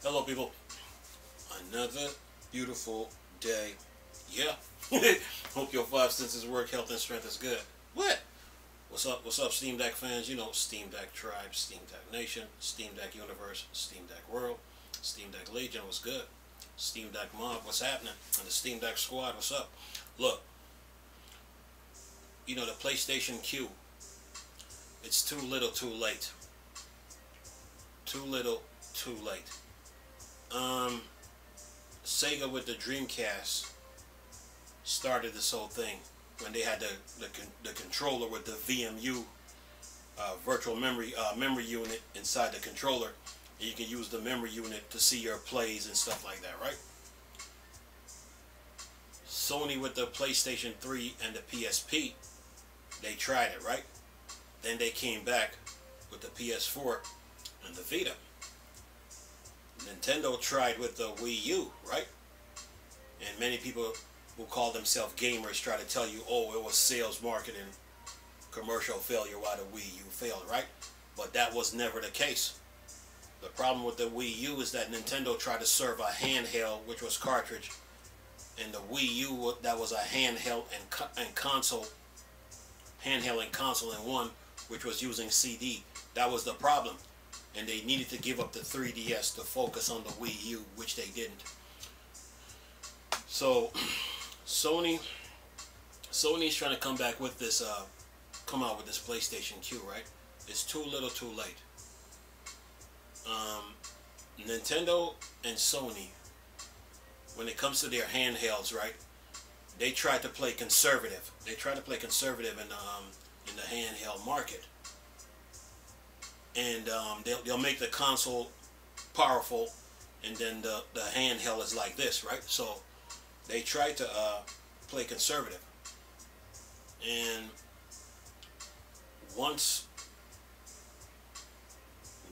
Hello, people. Another beautiful day. Yeah. Hope your five senses work, health and strength is good. What? What's up? What's up, Steam Deck fans? You know, Steam Deck Tribe, Steam Deck Nation, Steam Deck Universe, Steam Deck World, Steam Deck Legion, what's good? Steam Deck Mob, what's happening? And the Steam Deck Squad, what's up? Look, you know, the PlayStation Q, it's too little, too late. Too little, too late. Sega with the Dreamcast started this whole thing when they had the controller with the VMU virtual memory unit inside the controller, and you can use the memory unit to see your plays and stuff like that, right? Sony with the PlayStation 3 and the PSP, they tried it, right? Then they came back with the PS4 and the Vita. Nintendo tried with the Wii U, right? And many people who call themselves gamers try to tell you, oh, it was sales, marketing, commercial failure why the Wii U failed, right? But that was never the case. The problem with the Wii U is that Nintendo tried to serve a handheld, which was cartridge, and the Wii U, that was a handheld and console, handheld and console in one, which was using CD. That was the problem. And they needed to give up the 3DS to focus on the Wii U, which they didn't. So Sony's trying to come back with this, come out with this PlayStation Q, right? It's too little, too late. Nintendo and Sony, when it comes to their handhelds, right? They try to play conservative. They try to play conservative in the handheld market. And they'll make the console powerful, and then the handheld is like this, right? So they try to play conservative. And once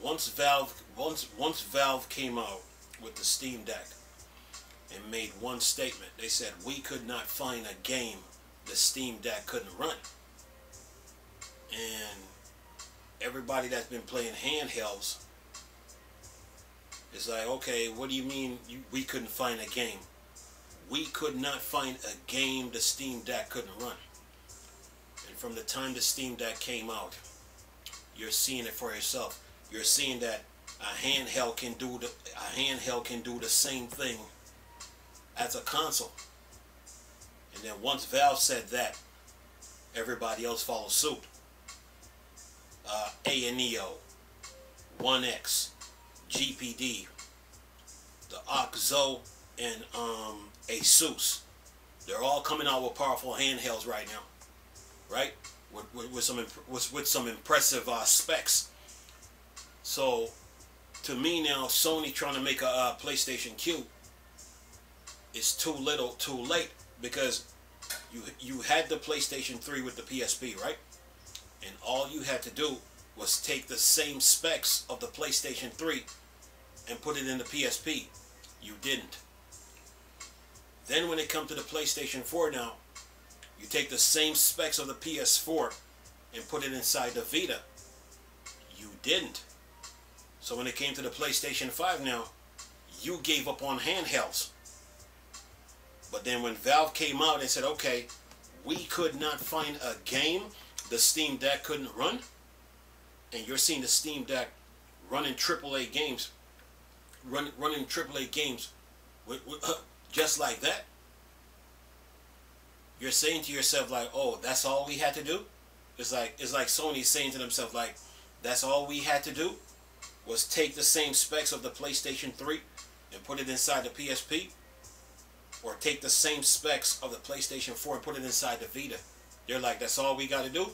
Valve came out with the Steam Deck and made one statement, they said we could not find a game the Steam Deck couldn't run. And everybody that's been playing handhelds is like, okay, what do you mean we couldn't find a game? We could not find a game the Steam Deck couldn't run. And from the time the Steam Deck came out, you're seeing it for yourself. You're seeing that a handheld can do the same thing as a console. And then once Valve said that, everybody else followed suit. ANEO, 1X, GPD, the OXO, and ASUS. They're all coming out with powerful handhelds right now, right? With some impressive specs. So, to me now, Sony trying to make a PlayStation Q is too little, too late, because you had the PlayStation 3 with the PSP, right? And all you had to do was take the same specs of the PlayStation 3 and put it in the PSP. You didn't. Then when it comes to the PlayStation 4 now, you take the same specs of the PS4 and put it inside the Vita. You didn't. So when it came to the PlayStation 5 now, you gave up on handhelds. But then when Valve came out and said, okay, we could not find a game the Steam Deck couldn't run, and you're seeing the Steam Deck running AAA games, running AAA games just like that. You're saying to yourself like, oh, that's all we had to do? It's like Sony saying to themselves like, that's all we had to do was take the same specs of the PlayStation 3 and put it inside the PSP, or take the same specs of the PlayStation 4 and put it inside the Vita. They're like, that's all we got to do?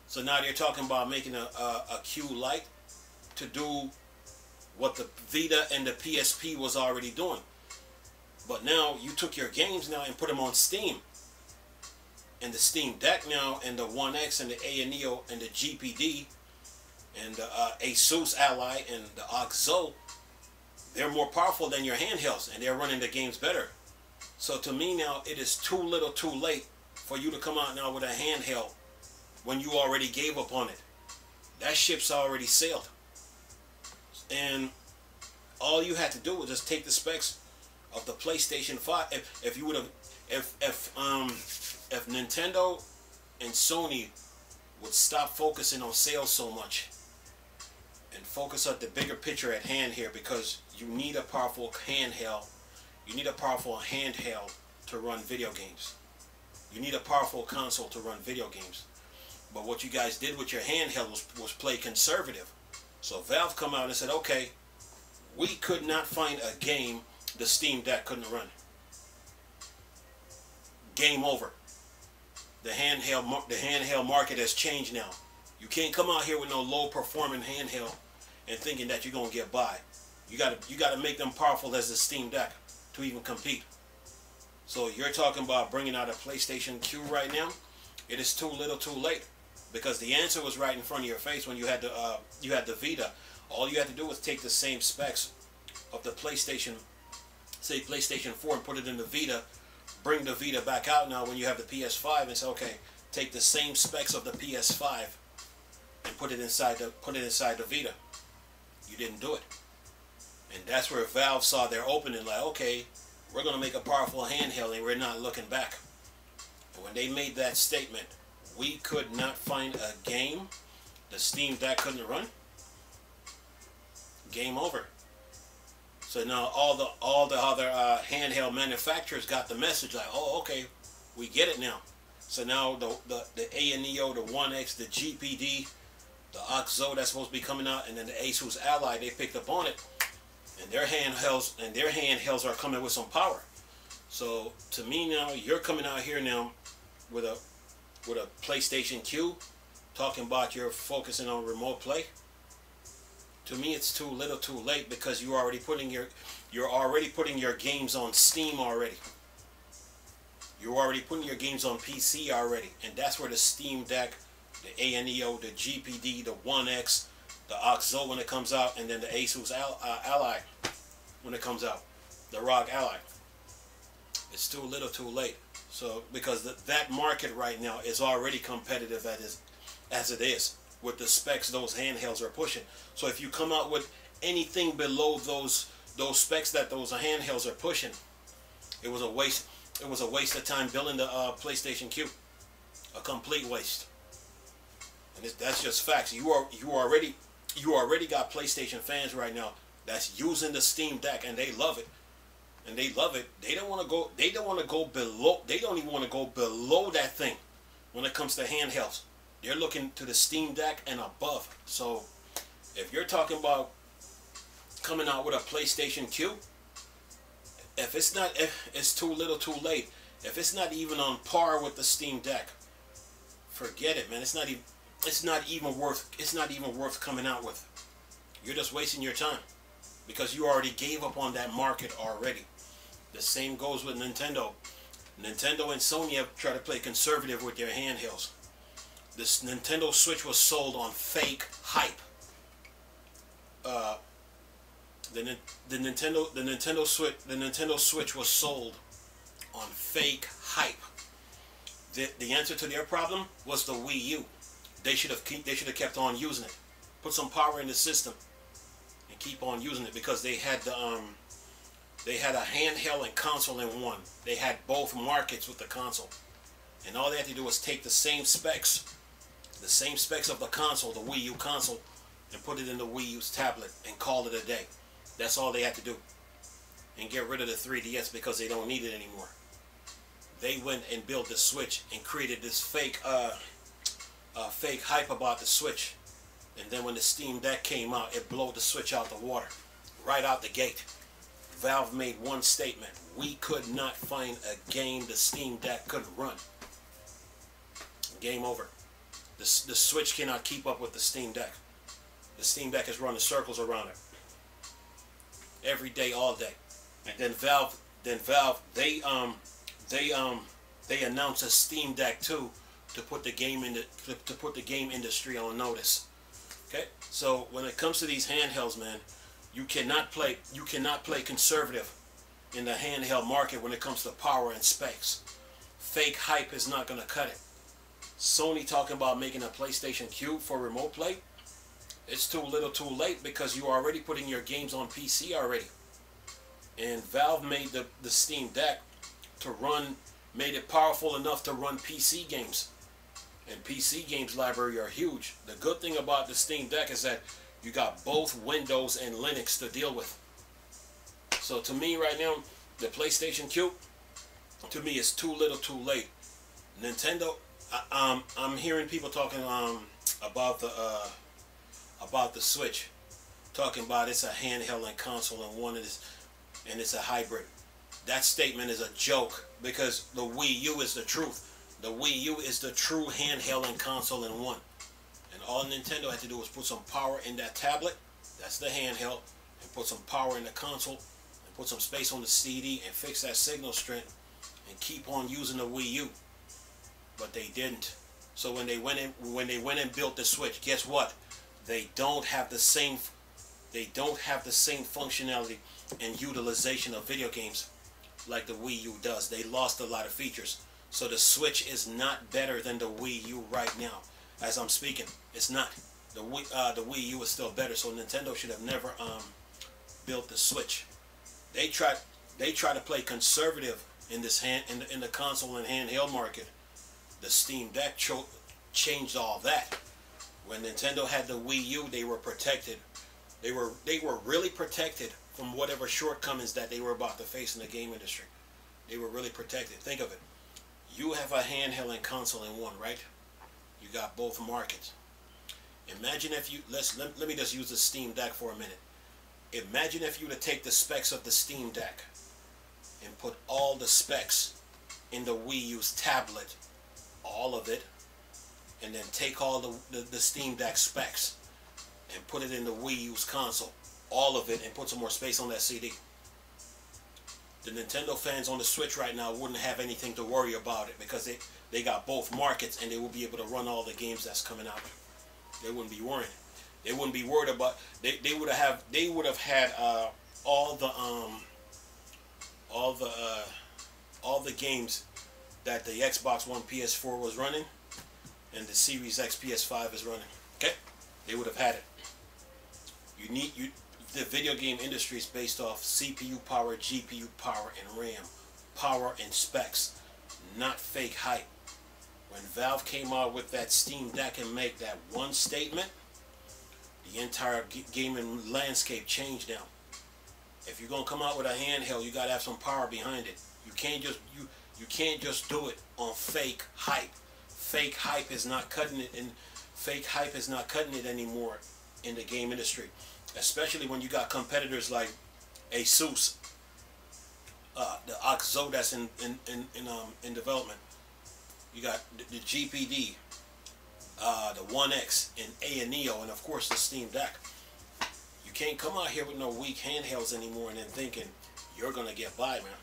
So now they're talking about making a Q Lite to do what the Vita and the PSP was already doing. But now you took your games now and put them on Steam. And the Steam Deck now, and the 1X, and the ANEO, and the GPD, and the ASUS Ally, and the OXO, they're more powerful than your handhelds, and they're running the games better. So to me now, it is too little, too late for you to come out now with a handheld when you already gave up on it. That ship's already sailed. And all you had to do was just take the specs of the PlayStation 5. If you would have, if Nintendo and Sony would stop focusing on sales so much and focus on the bigger picture at hand here, because you need a powerful handheld. You need a powerful handheld to run video games. You need a powerful console to run video games. But what you guys did with your handheld was play conservative. So Valve come out and said, okay, we could not find a game the Steam Deck couldn't run. Game over. The handheld market has changed now. You can't come out here with no low performing handheld and thinking that you're gonna get by. You gotta make them powerful as the Steam Deck to even compete. So you're talking about bringing out a PlayStation Q right now. It is too little, too late, because the answer was right in front of your face when you had the Vita. All you had to do was take the same specs of the PlayStation, say PlayStation 4, and put it in the Vita. Bring the Vita back out now when you have the PS5 and say, okay, take the same specs of the PS5 and put it inside the Vita. You didn't do it. And that's where Valve saw their opening, like, okay, we're going to make a powerful handheld and we're not looking back. And when they made that statement, we could not find a game the Steam Deck couldn't run, game over. So now all the other handheld manufacturers got the message, like, oh, okay, we get it now. So now the ANEO, the One X, the GPD, the OXO that's supposed to be coming out, and then the Asus Ally, they picked up on it, and their handhelds are coming with some power. So to me now, you're coming out here now with a PlayStation Q, talking about you're focusing on remote play. To me, it's too little, too late, because you're already putting your games on Steam already. You're already putting your games on PC already, and that's where the Steam Deck, the ANEO, the GPD, the One X, the OXO when it comes out, and then the Asus Ally when it comes out, the ROG Ally. It's too little, too late. So because that market right now is already competitive as it is, with the specs those handhelds are pushing. So if you come out with anything below those specs that those handhelds are pushing, it was a waste. It was a waste of time building the PlayStation Q. A complete waste. And that's just facts. You already got PlayStation fans right now that's using the Steam Deck, and they love it. And they love it. They don't want to go. They don't want to go below. They don't even want to go below that thing when it comes to handhelds. They're looking to the Steam Deck and above. So if you're talking about coming out with a PlayStation Q, if it's too little, too late. If it's not even on par with the Steam Deck, forget it, man. It's not even worth coming out with. You're just wasting your time, because you already gave up on that market already. The same goes with Nintendo. Nintendo and Sony have tried to play conservative with their handhelds. This Nintendo Switch was sold on fake hype. The Nintendo Switch was sold on fake hype. The answer to their problem was the Wii U. They should have kept on using it. Put some power in the system and keep on using it, because they had a handheld and console in one. They had both markets with the console, and all they had to do was take the same specs of the console, the Wii U console, and put it in the Wii U's tablet and call it a day. That's all they had to do, and get rid of the 3DS, because they don't need it anymore. They went and built the Switch and created this fake hype about the Switch, and then when the Steam Deck came out, it blew the Switch out the water, right out the gate. Valve made one statement: we could not find a game the Steam Deck couldn't run. Game over. The Switch cannot keep up with the Steam Deck. The Steam Deck is running circles around it every day, all day. And then Valve, they announced a Steam Deck 2 to put the game industry on notice. Okay, so when it comes to these handhelds, man, you cannot play conservative in the handheld market when it comes to power and specs. Fake hype is not going to cut it. Sony talking about making a PlayStation Q for remote play. It's too little too late because you're already putting your games on PC already. And Valve made the Steam Deck to run, made it powerful enough to run PC games. And PC games library are huge. The good thing about the Steam Deck is that you got both Windows and Linux to deal with. So to me right now, the PlayStation Q, to me, is too little too late. Nintendo, I'm hearing people talking about the Switch, talking about it's a handheld and console and one is, and it's a hybrid. That statement is a joke because the Wii U is the truth. The Wii U is the true handheld and console in one. And all Nintendo had to do was put some power in that tablet, that's the handheld, and put some power in the console, and put some space on the CD, and fix that signal strength, and keep on using the Wii U. But they didn't. So when they went and built the Switch, guess what? They don't have the same functionality and utilization of video games like the Wii U does. They lost a lot of features. So the Switch is not better than the Wii U right now. As I'm speaking, it's not. The Wii U is still better. So Nintendo should have never built the Switch. They try to play conservative in this in the console and handheld market. The Steam Deck changed all that. When Nintendo had the Wii U, they were protected. They were really protected from whatever shortcomings that they were about to face in the game industry. They were really protected. Think of it. You have a handheld and console in one, right? You got both markets. Imagine if you let me just use the Steam Deck for a minute. Imagine if you were to take the specs of the Steam Deck and put all the specs in the Wii U's tablet, all of it, and then take all the Steam Deck specs and put it in the Wii U's console, all of it, and put some more space on that CD. The Nintendo fans on the Switch right now wouldn't have anything to worry about it because they got both markets and they will be able to run all the games that's coming out. They wouldn't be worried. They wouldn't be worried about. They would have had all the games that the Xbox One PS4 was running and the Series X PS5 is running. Okay, they would have had it. The video game industry is based off CPU power, GPU power, and RAM power and specs, not fake hype. When Valve came out with that Steam Deck and make that one statement, the entire gaming landscape changed now. If you're gonna come out with a handheld, you gotta have some power behind it. You can't just do it on fake hype. Fake hype is not cutting it, and fake hype is not cutting it anymore in the game industry. Especially when you got competitors like Asus, the OXO that's in development. You got the GPD, the One X, and Ayaneo, and of course the Steam Deck. You can't come out here with no weak handhelds anymore and then thinking you're gonna get by, man.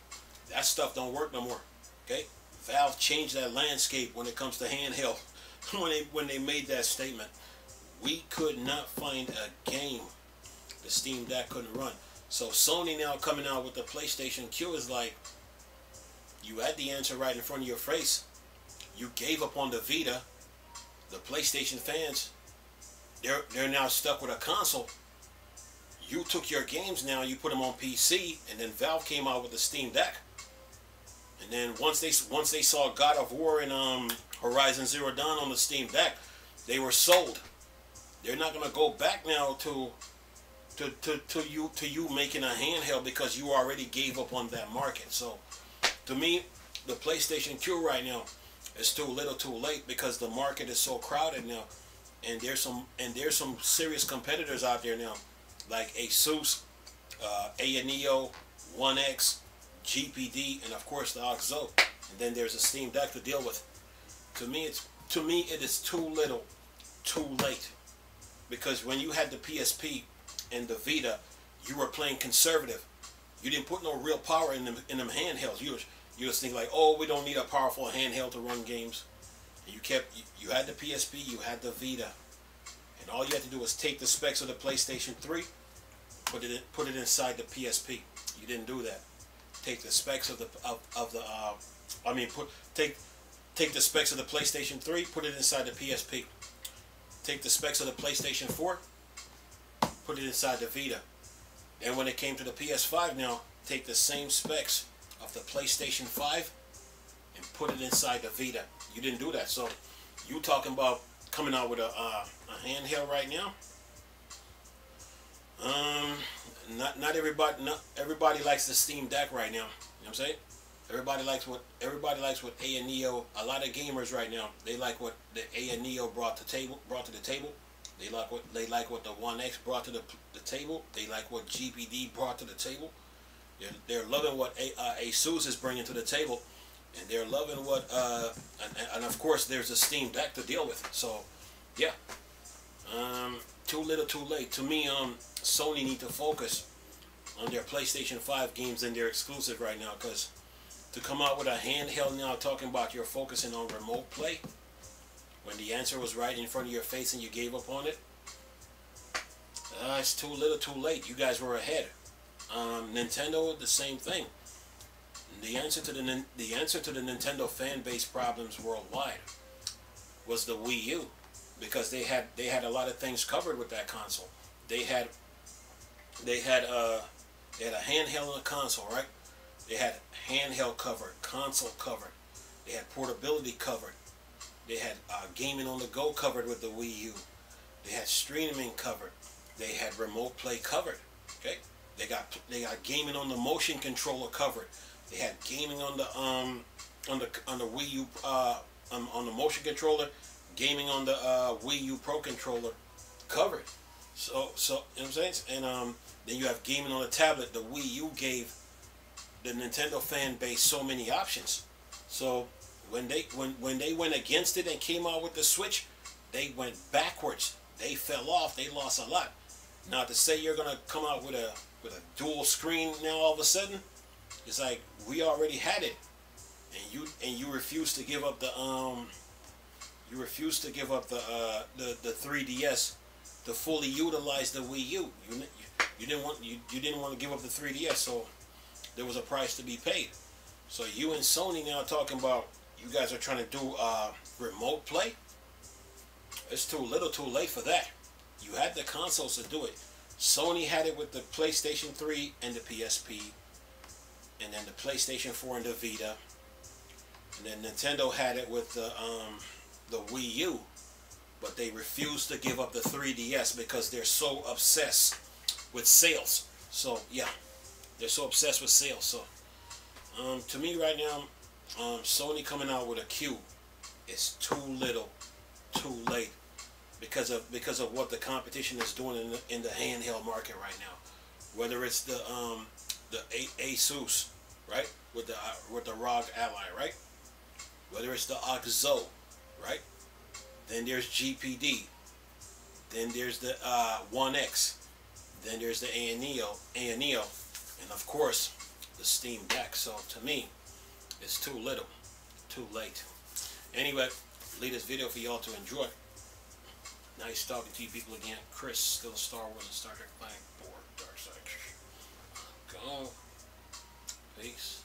That stuff don't work no more. Okay, Valve changed that landscape when it comes to handheld. when they made that statement, we could not find a game the Steam Deck couldn't run. So Sony now coming out with the PlayStation Q is like, you had the answer right in front of your face. You gave up on the Vita. The PlayStation fans, they're now stuck with a console. You took your games now, you put them on PC, and then Valve came out with the Steam Deck. And then once they saw God of War and Horizon Zero Dawn on the Steam Deck, they were sold. They're not gonna go back now to you making a handheld because you already gave up on that market. So to me, the PlayStation Q right now is too little too late because the market is so crowded now, and there's some serious competitors out there now like Asus, Ayaneo, One X, GPD, and of course the OXO, and then there's a Steam Deck to deal with. To me it is too little too late, because when you had the PSP and the Vita, you were playing conservative. You didn't put no real power in them handhelds. You just think like, oh, we don't need a powerful handheld to run games. And you had the PSP, you had the Vita, and all you had to do was take the specs of the PlayStation 3, put it inside the PSP. You didn't do that. Take the specs of the take the specs of the PlayStation 3, put it inside the PSP. Take the specs of the PlayStation 4, put it inside the Vita. And when it came to the PS5 now, take the same specs of the PlayStation 5 and put it inside the Vita. You didn't do that. So you talking about coming out with a handheld right now? Not everybody likes the Steam Deck right now. You know what I'm saying? Everybody likes what A and Neo. A lot of gamers right now, they like what the A and Neo brought to the table. They like what the One X brought to the table. They like what GPD brought to the table. They're loving what ASUS is bringing to the table, and they're loving what and of course there's a Steam Deck to deal with. So yeah, too little, too late. To me, Sony need to focus on their PlayStation 5 games and their exclusive right now, because to come out with a handheld now talking about you're focusing on remote play when the answer was right in front of your face and you gave up on it, it's too little, too late. You guys were ahead. Nintendo, the same thing. The answer to the Nintendo fan base problems worldwide was the Wii U, because they had a lot of things covered with that console. They had a handheld and a console, right? They had handheld covered, console covered. They had portability covered. They had gaming on the go covered with the Wii U. They had streaming covered. They had remote play covered. Okay, they got gaming on the motion controller covered. They had gaming on the Wii U on the motion controller, gaming on the Wii U Pro controller covered. So you know what I'm saying? And then you have gaming on the tablet. The Wii U gave the Nintendo fan base so many options. So when they went against it and came out with the Switch, they went backwards. They fell off. They lost a lot. Now to say you're gonna come out with a dual screen now all of a sudden, it's like we already had it, and you refuse to give up the 3DS to fully utilize the Wii U. You didn't want to give up the 3DS, so there was a price to be paid. So you and Sony now talking about you guys are trying to do remote play. It's too little, too late for that. You had the consoles to do it. Sony had it with the PlayStation 3 and the PSP, and then the PlayStation 4 and the Vita, and then Nintendo had it with the Wii U, but they refused to give up the 3DS because they're so obsessed with sales. So yeah, they're so obsessed with sales. So to me right now, Sony coming out with a Q is too little, too late, because of what the competition is doing in the handheld market right now. Whether it's the ASUS, right, with the ROG Ally, right? Whether it's the OXO, right? Then there's GPD. Then there's the One X. Then there's the A and Neo, and of course the Steam Deck. So to me, it's too little, too late. Anyway, leave this video for y'all to enjoy. Nice talking to you people again. Chris, still Star Wars and Star Trek fan for Dark Side. Go. Peace.